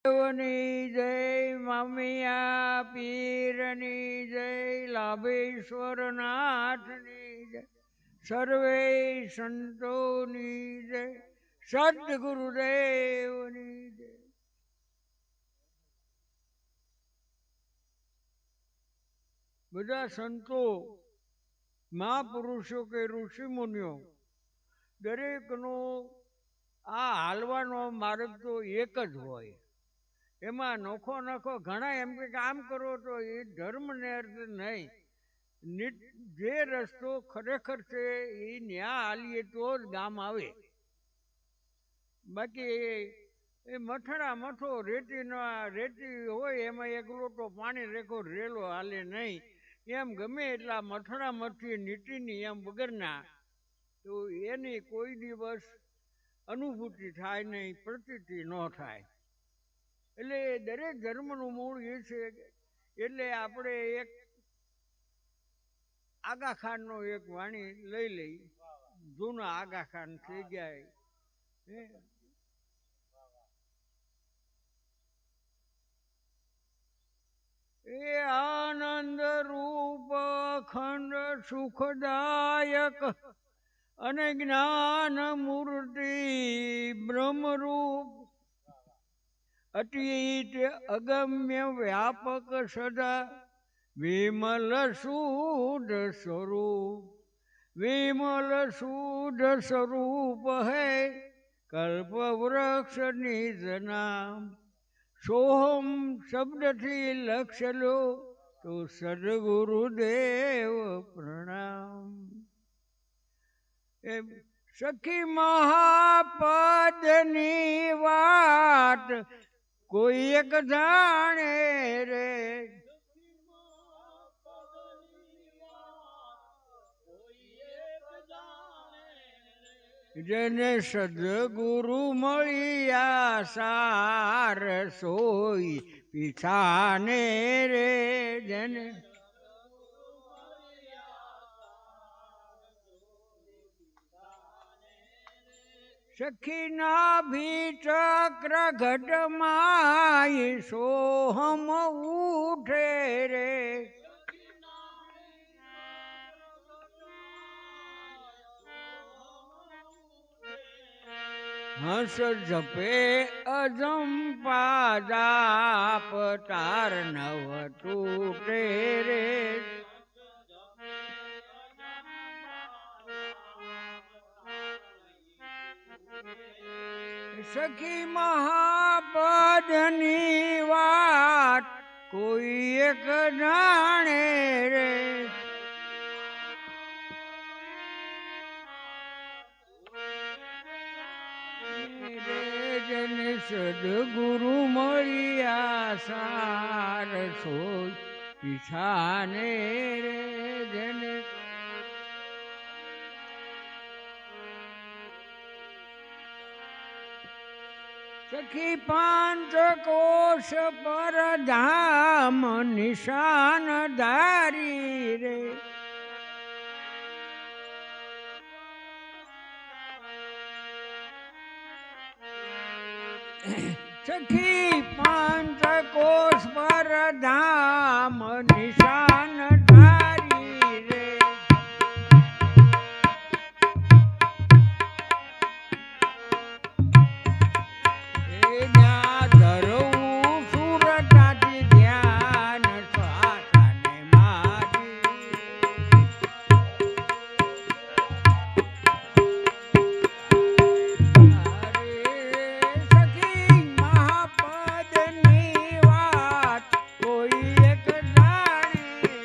દેવની જય, મામિયા પીરની જય, લાભેશ્વર નાથની જય, સર્વે સંતોની જય, સદગુરુદેવની જય. બધા સંતો, મહાપુરુષો કે ઋષિમુનિઓ દરેકનો આ હાલવાનો માર્ગ તો એક જ હોય. એમાં નોખો નોખો ઘણા એમ કે આમ કરો તો એ ધર્મને અર્થ નહીં. જે રસ્તો ખરેખર છે એ ન્યા હાલીએ તો જ ગામ આવે. બાકી એ મઠડા મઠો રેતી હોય એમાં એક લોટો પાણી રેખો રેલો હાલે નહીં. એમ ગમે એટલા મઠડા મઠી નીતિની એમ વગરના તો એની કોઈ દિવસ અનુભૂતિ થાય નહીં, પ્રતીતિ ન થાય. એટલે દરેક ધર્મનું મૂળ એ છે. એટલે આપણે એક આગા ખાનનો એક વાણી લઈ લઈ. જૂના આગા ખાન થઈ ગયા. એ આનંદ રૂપ અખંડ સુખદાયક અને જ્ઞાન મૂર્તિ બ્રહ્મરૂપ અતીત અગમ્ય વ્યાપક સદા વિમલ શુદ્ધ સ્વરૂપ. વિમલ શુદ્ધ સ્વરૂપ હૈ કલ્પ વૃક્ષ નિજ નામ. સોહમ શબ્દથી લક્ષ્ય લો તો સદગુરુદેવ પ્રણામ. સખી મહાપદની વાત કોઈ એક જાણે રે. જેને સદગુરુ મળ્યા સાર સોઈ પીછાને રે. જેને સખીના ભીચક્ર ઘટમાય સોહમ ઉઠે રે. હંસ જપે અજંપા જાપ તાર નવ તૂટે રે. સખી મહાપદની વાત કોઈ એક જાણે રે. જેને સદગુરુ મળ્યા સાર સોય પીછાને રે. જેને સખી પાંચ કોશ પર ધામ નિશાન ધારી રે. સખી પાંચ કોશ પર ધામ નિશાન ધારી રે. કોઈ એક જાણે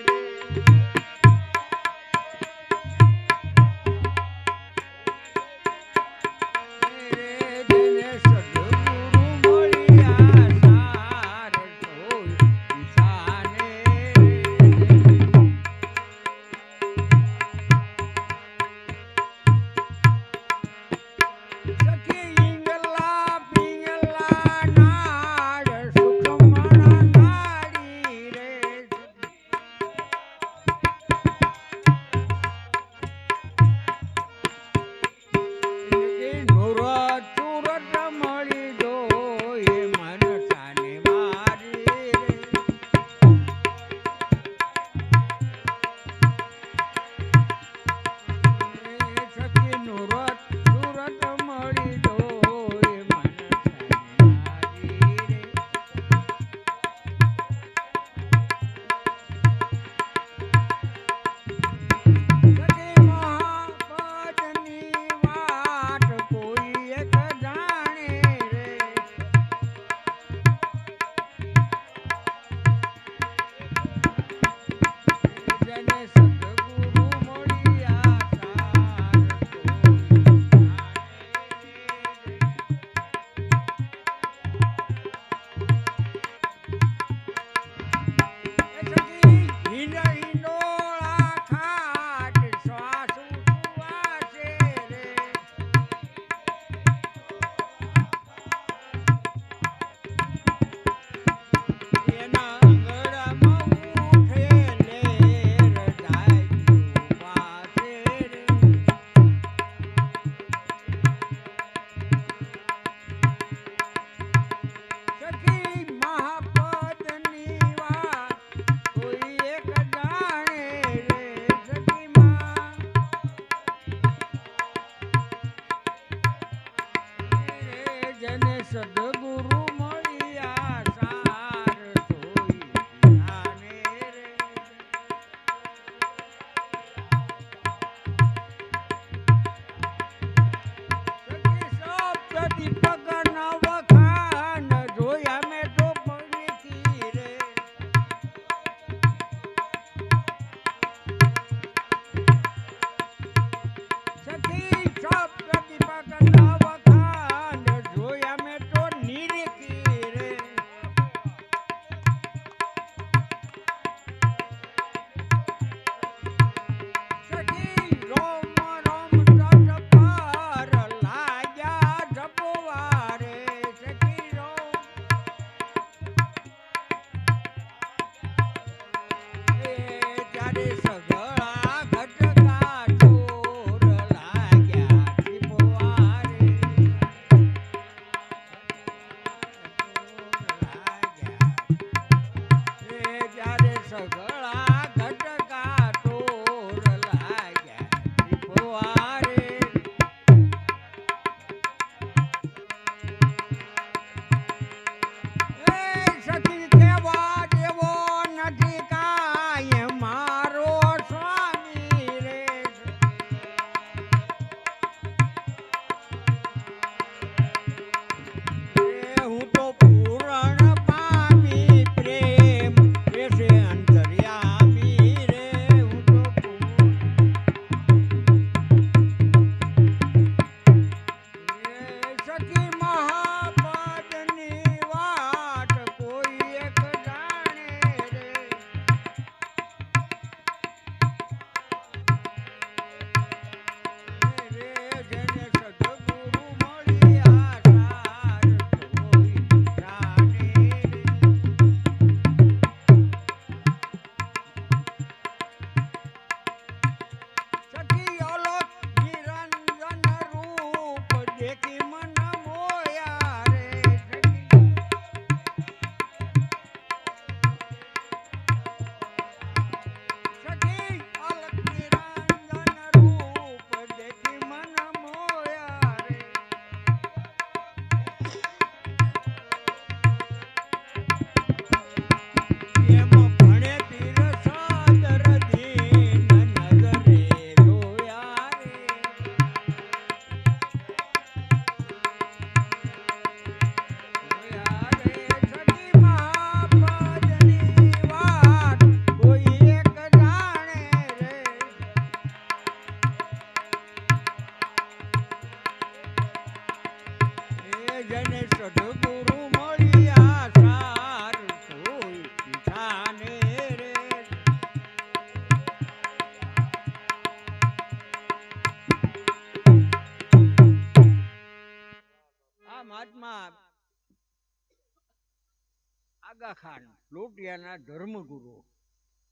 આગા ખાન લોટિયાના ધર્મગુરુ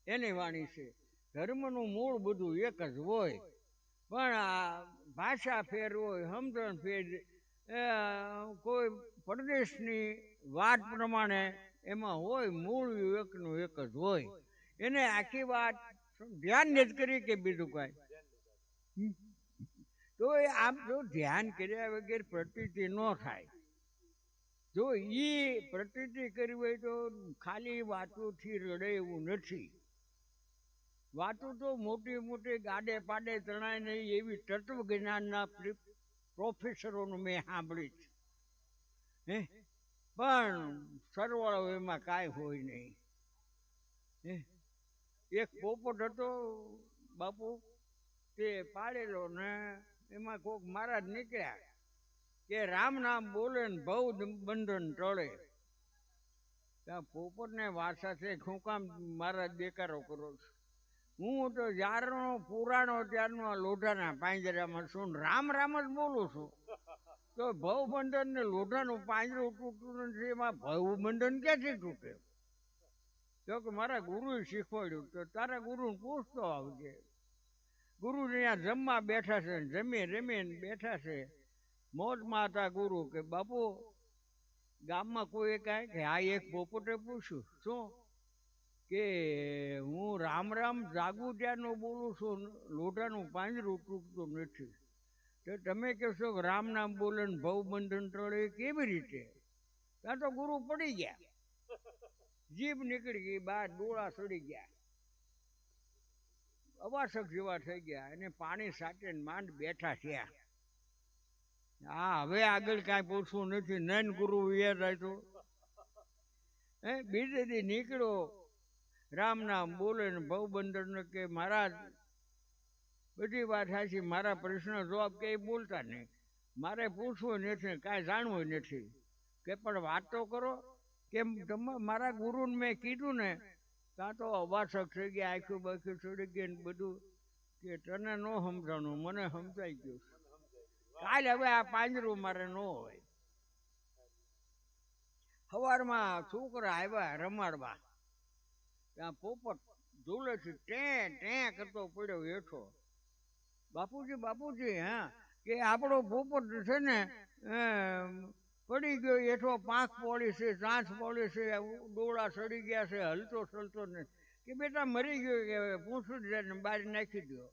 એની વાણી છે. ધર્મનું મૂળ બધું એક જ હોય, પણ આ ભાષા ફેર હોય, સમજણ ફેર, કોઈ પ્રદેશની વાત પ્રમાણે એમાં હોય, મૂળ એકનું એક જ હોય. એને આખી વાત ધ્યાન જ કરી કે બીજું કાંઈ. તો એ આમ જો ધ્યાન કર્યા વગર પ્રતીતિ ન થાય. જો એ પ્રતીતિ કરવી હોય તો ખાલી વાતોથી રડે એવું નથી. વાતો તો મોટી મોટી ગાડે પાડે તણાય નહીં એવી તત્વ જ્ઞાનના પ્રોફેસરોનું મેં સાંભળી છે. હે પણ સરવાળો એમાં કાંઈ હોય નહીં. એક પોપટ હતો બાપુ, તે પાડેલો ને એમાં કોઈક મહારાજ નીકળ્યા કે રામ નામ બોલે ને ભવ બંધન ટળે. ત્યાં પોપટને વાસા છે, શું કામ મહારાજ દેકારો કરો છો? હું તો જ્યારનો પુરાણો ત્યારનો આ લોઢાના પાંજરામાં છું, રામ રામ જ બોલું છું. તો ભવ બંધન ને લોઢાનું પાંજરું તૂટતું નથી, એમાં ભવ બંધન ક્યાંથી તૂટે? તો કે મારા ગુરુએ શીખવાડ્યું. તો તારા ગુરુને પૂછતો આવજે. ગુરુ ત્યાં જમવા બેઠા છે, જમી રમીને બેઠા છે, મોજમાં હતા ગુરુ. કે બાપુ ગામમાં કોઈ કાંઈ કે આ એક પોપટે પૂછ્યું શું કે હું રામ રામ જાગું ત્યારનું બોલું છું, લોઢાનું પાંજરું તૂટતું નથી. તો તમે કહેશો કે રામ નામ બોલે ને ભવ બંધન ટળે કેવી રીતે? ત્યાં તો ગુરુ પડી ગયા, જીભ નીકળી ગઈ બહાર, ડોળા સડી ગયા, અવાસક જેવા થઈ ગયા, અને પાણી સાથે માંડ બેઠા થયા. હા હવે આગળ કાંઈ પૂછવું નથી, નૈન ગુરુ યાદ આવ્યું. બીજે દી નીકળ્યો, રામ નામ બોલે ને ભવ બંધન કે મહારાજ બધી વાત સાચી, મારા પ્રશ્ન જવાબ કંઈ બોલતા નહીં, મારે પૂછવું નથી, કાંઈ જાણવું નથી. કે પણ વાત તો કરો, કે તમે મારા ગુરુને મેં કીધું ને, કાં તો અવાસક થઈ ગયા, આખું બાખું ચડી ગઈ ને બધું. કે તને ન સમજાણું, મને સમજાઈ ગયું. કાલે હવે આ પાંજરું મારે ન હોય. સવારમાં છોકરા આવ્યા રમાડવા, ત્યાં પોપટ ઝૂલે છે, ટે કરતો પડ્યો હેઠો. બાપુજી બાપુજી, હા કે આપણો પોપટ છે ને પડી ગયો હેઠો, પાંખ પોળી છે, ચાંચ પોળી છે, ડોળા સડી ગયા છે, હલતો ચલતો ને. કે બેટા મરી ગયો, કે પૂંછડી જાને બહાર નાખી દો.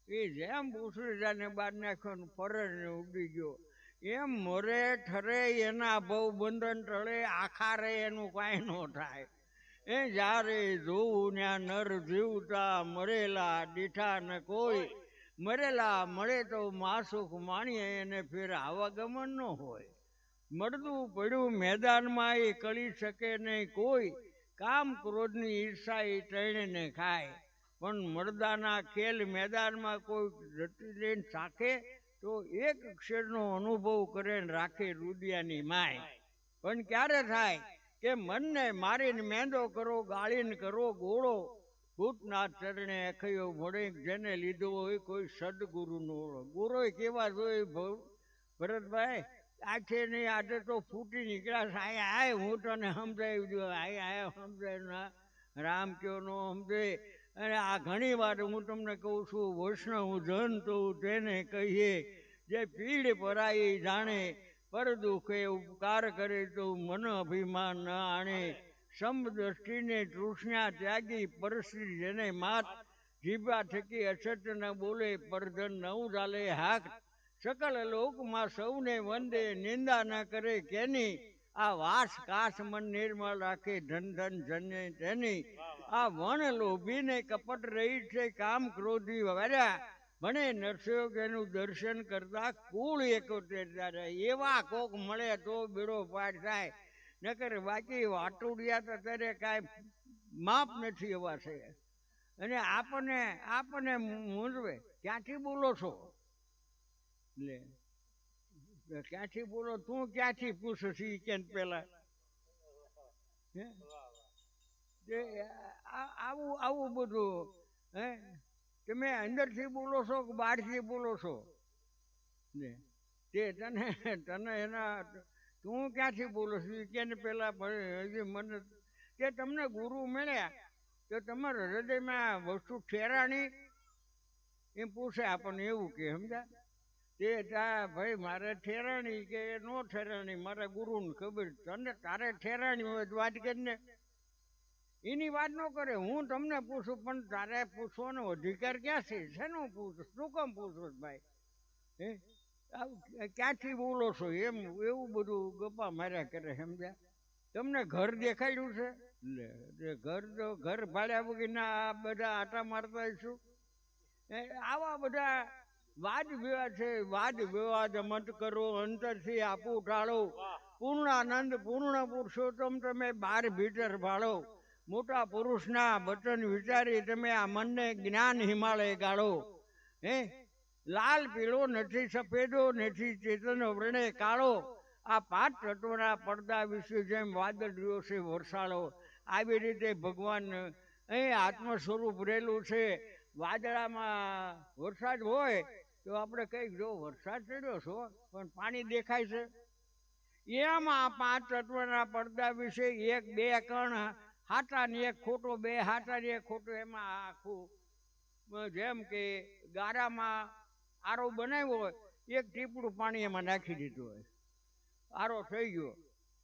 એ જેમ પૂંછડી જાને બહાર નાખ્યો ને ફરે ને ઉડી ગયો. એમ મરે ઠરે એના ભવ બંધન ટળે, આખા રે એનું કાંઈ ન થાય. જ્યારે જોવું ત્યાં નર જીવતા મરેલા દીઠા ને કોઈ, મરેલા મળે તો માસુખ માણીએ એને ફેર આવાગમન ન હોય. મળતું પડ્યું મેદાનમાં એ કરી શકે નહીં કોઈ, કામ ક્રોધની ઈર્ષા એ ત્રણેને ખાય. પણ મરદાના ખેલ મેદાનમાં કોઈ રટી લઈને ચાખે તો એક ક્ષેરનો અનુભવ કરે ને રાખે રૂદિયાની માય. પણ ક્યારે થાય કે મનને મારીને મેંદો કરો, ગાળીને કરો ગોળો, ભૂતના ચરણે અખયો મળે, જેને લીધો હોય કોઈ સદગુરુનો ઓળો. ગુરુ કેવા જોઈએ ભરતભાઈ, આખે નહીં આજે તો ફૂટી નીકળ્યા. આય હું તને સમજાવી દઉં, આય સમજાય રામ કયો નો સમજે. અને આ ઘણી વાર હું તમને કહું છું, વૈષ્ણવ જન તો તેને કહીએ, જે પીડ પરાઈ જાણે, પર દુઃખે ઉપકાર કરે તો મન અભિમાન ન આણે. સમદ્રષ્ટિને તૃષ્ણા ત્યાગી પરશ્રી જેને માત, જીભા થકી અછત ન બોલે પરધન નવ ચાલે હાક. સકલ લોકમાં સૌને વંદે, નિંદા ન કરે કેની, આ વાસ કાશ મન નિર્મળ રાખે, ધન ધન જન્ય તેની. આ વણ લોભીને કપટ રહી છે, કામ ક્રોધી વર્યા, ભણે નરસયોગ એનું દર્શન કરતા કુળ એકોતેર ત્યારે. એવા કોક મળે તો બેડો પાર થાય, નકર બાકી વાટુડિયા તો ત્યારે કાંઈ માપ નથી એવા છે. અને આપણને મૂંઝવે, ક્યાંથી બોલો છો? લે ક્યાંથી બોલો, તું ક્યાંથી પૂછ છી કે પેલા? આવું બધું હે, તમે અંદરથી બોલો છો કે બહારથી બોલો છો? ને તે તને એના તું ક્યાંથી બોલો છું કેને પેલા હજી મને કે તમને ગુરુ મળ્યા તો તમારા હૃદયમાં વસ્તુ ઠેરાણી એમ પૂછે આપણને એવું કે સમજા તે ભાઈ મારે ઠેરાણી કે નો ઠેરાણી મારા ગુરુને ખબર તને તારે ઠેરાણી હોય તો વાત કરીને એની વાત ન કરે હું તમને પૂછું પણ તારે પૂછવાનો અધિકાર ક્યાં છે શેનું પૂછું શું કેમ પૂછું ભાઈ હે ક્યાંથી બોલો છો એમ એવું બધું ગપ્પા માર્યા કરે સમજ્યા તમને ઘર દેખાડ્યું છે ઘર તો ઘર ભાડ્યા વગરના આ બધા આટા મારતા છું આવા બધા વાદ વિવાદ છે વાદ વિવાદ મત કરો અંતરથી આપું ટાળો પૂર્ણાનંદ પૂર્ણ પુરુષોત્તમ તમે બાર ભીતર ભાળો મોટા પુરુષના વચન વિચારી તમે આ મનને જ્ઞાન હિમાલય ગાળો હે લાલ પીળો નથી સફેદો નથી ચેતન વર્ણે કાળો આ પાંચ તત્વના પડદા વિશે જેમ વાદળીઓ છે વરસાળો આવી રીતે ભગવાન અહીં આત્મ સ્વરૂપ રહેલું છે વાદળામાં વરસાદ હોય તો આપણે કંઈક જો વરસાદ ચડ્યો છો પણ પાણી દેખાય છે એમાં પાંચ તત્વના પડદા વિશે એક બે કણ હાટા ને એક ખોટો બે હાટા ને એક ખોટો એમાં આખું જેમ કે ગારામાં આરો બનાવ્યો હોય એક ટીપડું પાણી એમાં નાખી દીધું હોય આરો થઈ ગયો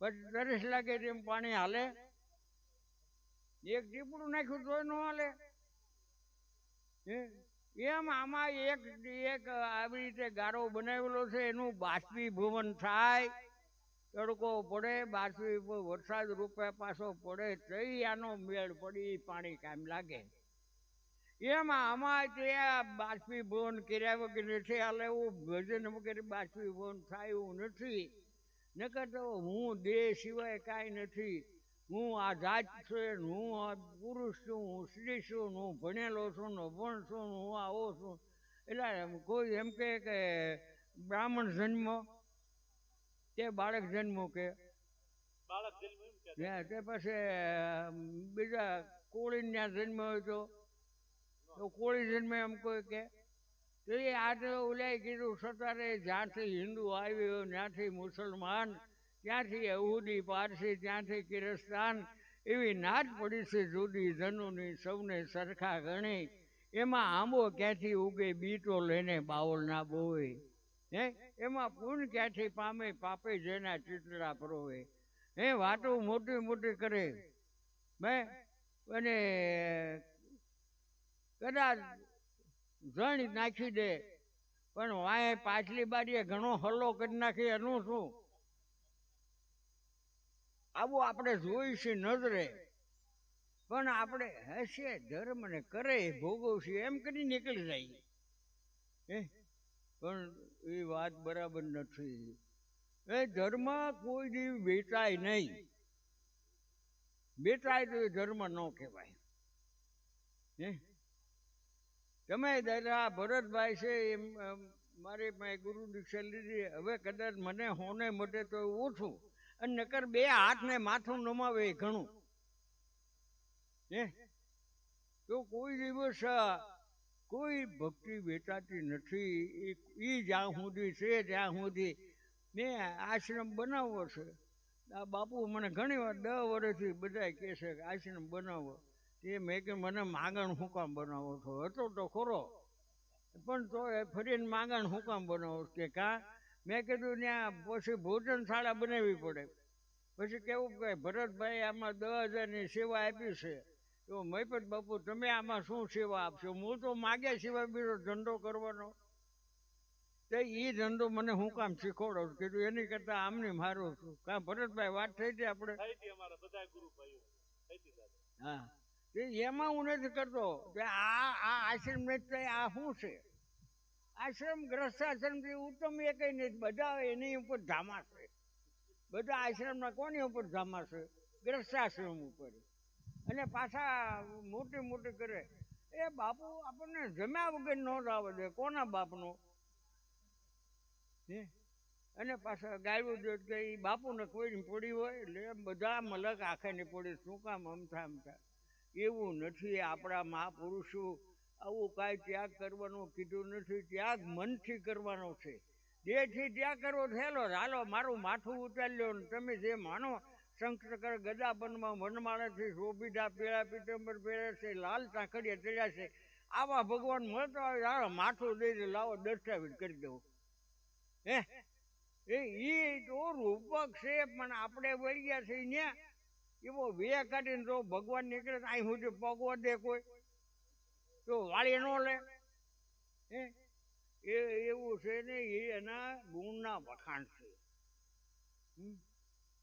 પછી તરસ લાગે તેમ પાણી હાલે એક ટીપડું નાખ્યું તો ન હાલે એમ આમાં એક આવી રીતે ગારો બનાવેલો છે એનું બાષ્પીભવન થાય તડકો પડે બાષ્પી વરસાદ રૂપે પાછો પડે તઈ આનો મેળ પડી પાણી કામ લાગે એમાં આમાં તે બાષ્પીભવન કર્યા વગર નથી હાલે એવું ભજન વગેરે બાષ્પીભવન થાય એવું નથી નકર તો હું દેહ સિવાય કાંઈ નથી હું આ જાત છું હું આ પુરુષ છું હું સ્ત્રી છું હું ભણેલો છું ને અભણ છું હું આવો છું એટલે કોઈ એમ કે બ્રાહ્મણ જન્મ તે બાળક જન્મો કે તે પછી બીજા કોળી ત્યાં જન્મ હોય તો કોળી જન્મ એમ કોઈ કે તો એ આજે ઓલાય કીધું સતારે જ્યાંથી હિન્દુ આવ્યો ત્યાંથી મુસલમાન ત્યાંથી યહૂદી પારસી ત્યાંથી કિરસ્તાન એવી નાદ પડી છે જુદી જનુની સૌને સરખા ગણી એમાં આંબો ક્યાંથી ઉગે બીટો લઈને બાવળ ના બોય હે એમાં પૂન ક્યાંથી પામે પાપે જેના ચિતરા પરોવે હે વાતો મોટી મોટી કરે મેં અને કદાચ જણ નાખી દે પણ વાંહે પાછલી બારીએ ઘણો હલ્લો કરી નાખી એનું શું આવું આપણે જોઈશું નજરે પણ આપણે હશે ધર્મ ને કરે ભોગવશું એમ કરી નીકળી જાય હે પણ એ વાત બરાબર નથી એ ધર્મ કોઈ દી વેચાય નહીં વેચાય તો એ ધર્મ ન કહેવાય હે તમે દાદા ભરતભાઈ છે એમ મારી મેં ગુરુ દીક્ષા લીધી હવે કદાચ મને હોને મટે તો ઓછું અને નકર બે હાથને માથું નમાવે ઘણું હે તો કોઈ દિવસ કોઈ ભક્તિ વેચાતી નથી એ જ્યાં સુધી છે ત્યાં સુધી મેં આશ્રમ બનાવવો છે આ બાપુ મને ઘણી વાર 10 વર્ષથી બધા કહે છે કે આશ્રમ બનાવો તે મેં કે મને માંગણ હું કામ બનાવો છો હતો તો ખરો પણ તો ફરીને માંગણ હું કામ બનાવો કે કાં મેં કીધું ત્યાં પછી ભોજનશાળા બનાવવી પડે પછી કેવું કે ભરતભાઈ આમાં 10,000ની સેવા આપી છે તો મહિપત બાપુ તમે આમાં શું સેવા આપશો હું તો માગ્યા સિવાય બીજો ધંધો કરવાનો તો એ ધંધો મને હું કામ શીખવાડો કીધું એની કરતાં આમને મારું છું કાં ભરતભાઈ વાત થઈ હતી આપણે હા એમાં હું નથી કરતો કે આ આશ્રમ નથી આ શું છે આશ્રમ ગ્રસ્તાશ્રમથી ઉત્તમ એ કંઈ નથી બધા એની ઉપર ધામા છે બધા આશ્રમના કોની ઉપર ધામા છે ગ્રસ્તાશ્રમ ઉપર અને પાછા મોટી મોટી કરે એ બાપુ આપણને જમ્યા વગર ન લાવે દે કોના બાપનો હે અને પાછા ગાયું દે કે એ બાપુને કોઈને પડી હોય એટલે બધા મલક આખાની પડી શું કામ અમથા અમથા એવું નથી આપણા મહાપુરુષો આવું કાંઈ ત્યાગ કરવાનું કીધું નથી ત્યાગ મનથી કરવાનો છે જેથી ત્યાં કરવો થયેલો હાલો મારું માથું ઉતારી લો તમે જે માનો શંકર ગદા બનમાં વનમાળાથી શોભિતા પીળા પીતંબર પહેરે છે લાલ ચાંખડિયા ચડ્યા છે આવા ભગવાન મળતા હોય હાલો માથું દઈ દે લાવો દસ્તાવેજ કરી દઉં હે એ તો રૂપક છે પણ આપણે વળ્યા છે ને એવો વે કાઢીને જો ભગવાન નીકળે અહીં સુધી પગવો દે કોઈ તો વાળી ન લે હે એવું છે ને એના ગુણના વખાણ છે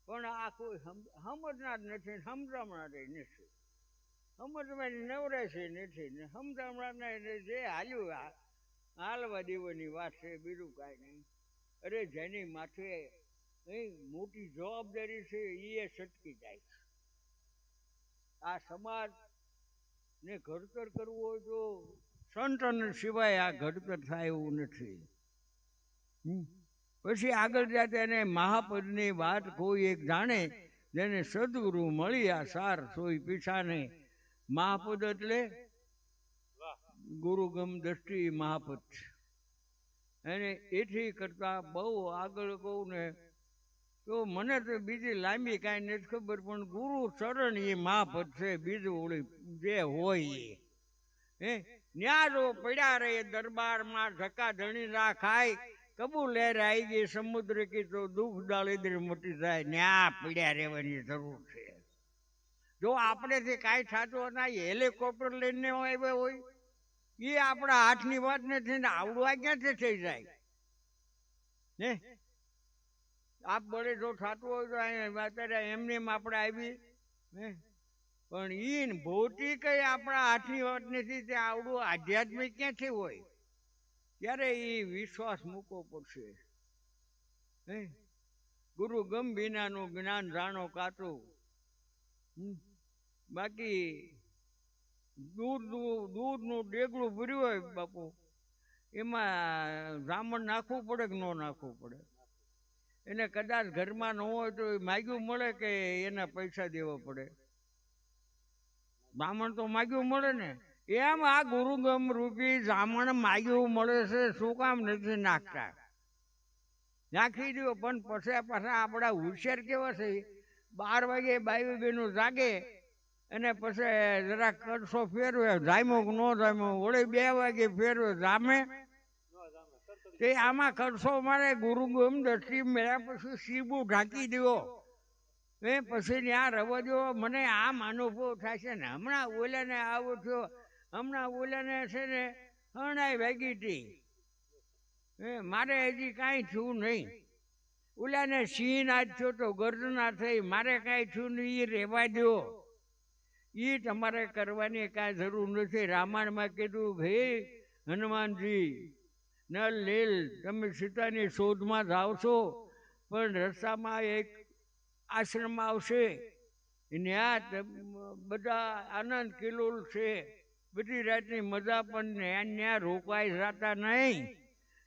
પણ આ કોઈ સમજનાર નથી સમજામણા નથી સમજવાની નવરે છે નથી ને સમજામણા જે હાલ્યું હાલવા દેવાની વાત છે બીજું કાંઈ નહીં અરે જેની માથે મોટી જવાબદારી છે એ સટકી જાય છે આ સમાજ ને ઘડતર કરવું હોય તો સંતન સિવાય આ ઘડતર થાય એવું નથી પછી આગળ જાતે એને મહાપદની વાત કોઈ એક જાણે જેને સદગુરુ મળી આ સાર સોઈ પીછાને મહાપદ એટલે ગુરુગમ દ્રષ્ટિ મહાપદ એને એથી કરતા બહુ આગળ કહું ને તો મને તો બીજી લાંબી કાંઈ નથી ખબર પણ ગુરુ ચરણ એ મહાપદ છે બીજું ઓળી જે હોય હે ન્યા જો પડ્યા રહે દરબારમાં ધક્કા ધણી ના ખાય કબૂ લહેર આવી ગઈ સમુદ્ર કી તો દુઃખ દાળીદર મોટી થાય ન્યા પડ્યા રહેવાની જરૂર છે જો આપણેથી કાંઈ થતું ના હેલિકોપ્ટર લઈને આવ્યા હોય એ આપણા હાથની વાત નથી ને આવડવા ક્યાંથી થઈ જાય ને આપ બળે જો થતું હોય તો અત્યારે એમને આપણે આવી હે પણ ઈ ભૌતિક આપણા હાથની વાત નથી તે આવડું આધ્યાત્મિક ક્યાંથી હોય ત્યારે એ વિશ્વાસ મૂકવો પડશે હે ગુરુ ગમ વિનાનું જ્ઞાન જાણો કાચું બાકી દૂધનું ડેગડું ભર્યું હોય બાપુ એમાં જામણ નાખવું પડે કે ન નાખવું પડે એને કદાચ ઘરમાં ન હોય તો માગ્યું મળે કે એના પૈસા દેવા પડે જામણ તો માગ્યું મળે ને એમ આ ગુરુગમ રૂપી જામણ માગ્યું મળે છે શું કામ નથી નાખતા નાખી દો પણ પછી પાછા આપણા હોશિયાર કેવા છે 12 વાગે બાવી બેનું જાગે અને પછી જરા કડસો ફેરવે જામ્યો કે ન જામ્યો વળી 2 વાગે ફેરવે જામે તે આમાં કડસો મારે ગુરુગમ દ્રષ્ટિ મેળ્યા પછી સીબું ઢાંકી દો એ પછી ત્યાં રવા દો મને આમ અનુભવ થાય છે ને હમણાં ઓલાને આવો થયો હમણાં ઓલાને છે ને હણાઈ વાગી હતી મારે હજી કાંઈ થયું નહીં ઓલાને સિંહ આજ થયો તો ગર્જના થઈ મારે કાંઈ થયું નહીં એ રહેવા દો એ તમારે કરવાની કાંઈ જરૂર નથી રામાયણમાં કીધું ભાઈ હનુમાનજી નલ લીલ તમે સીતાની શોધમાં જાઓ છો પણ રસ્તામાં એક આશ્રમ આવશે ત્યાં બધા આનંદ કિલોલ છે બધી રાતની મજા પણ ત્યાં રોકાઈ જતા નહીં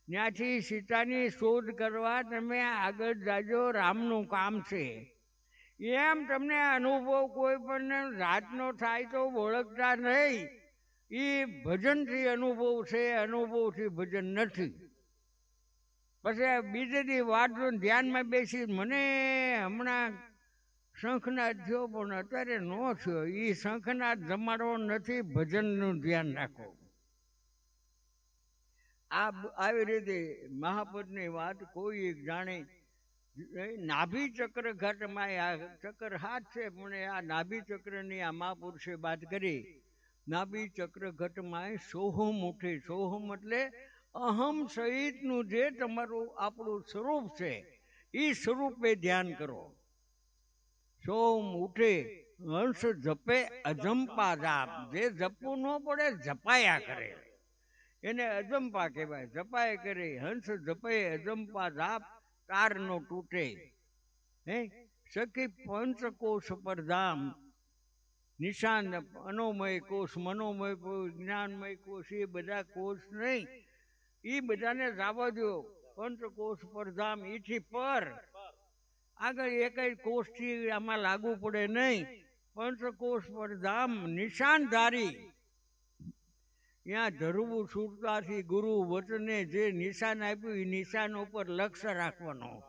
ત્યાંથી સીતાની શોધ કરવા તમે આગળ જાજો રામનું કામ છે એમ તમને અનુભવ કોઈ પણ રાતનો થાય તો ઓળખતા નહીં એ ભજનથી અનુભવ છે અનુભવથી ભજન નથી પછી બીજે દી વાત ધ્યાનમાં બેસી મને હમણાં શંખનાદ થયો પણ અત્યારે ન થયો એ શંખનાદ જમાડવો નથી ભજનનું ધ્યાન રાખો આવી રીતે મહાપદની વાત કોઈ એક જાણે નાભી ચક્ર ઘાટમાં આ ચક્ર હાથ છે પણ આ નાભી ચક્રની આ મહાપુરુષે વાત કરી નાભી ચક્ર ઘટમાં સોહમ ઉઠે સોહમ એટલે અહમ સહિતનું જે તમારું આપણું સ્વરૂપ છે એ સ્વરૂપે ધ્યાન કરો સોમ ઉઠે હંસ જપે અજંપા જાપ જે જપવું ન પડે જપાયા કરે એને અજંપા કહેવાય જપાય કરે હંસ જપે અજંપા જાપ તાર નો તૂટે હે સખી પંચકોશ પર ધામ નિશાન અનોમય કોષ મનોમય કોષ જ્ઞાનમય કોષ એ બધા કોષ નહીં એ બધાને જવા દો પંચકોષ પર ધામ એથી પર આગળ એક જ કોષથી આમાં લાગુ પડે નહીં પંચકોષ પર ધામ નિશાનધારી ત્યાં ધરવું સુરતાથી ગુરુ વચને જે નિશાન આપ્યું એ નિશાન ઉપર લક્ષ્ય રાખવાનો,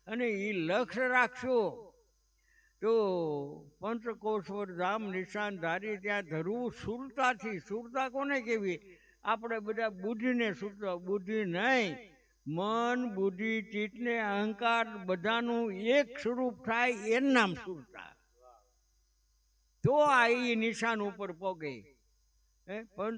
અને એ લક્ષ્ય રાખશો તો પંચકોશવર ધામ નિશાન ધારી ત્યાં ધરવું સુરતાથી. સુરતા કોને કેવી? આપણે બધા બુદ્ધિને સુરતા, બુદ્ધિ નહીં, મન બુદ્ધિ ચિત્તને અહંકાર બધાનું એક સ્વરૂપ થાય એનું નામ સુરતા. તો આ એ નિશાન ઉપર પોગે. પંચ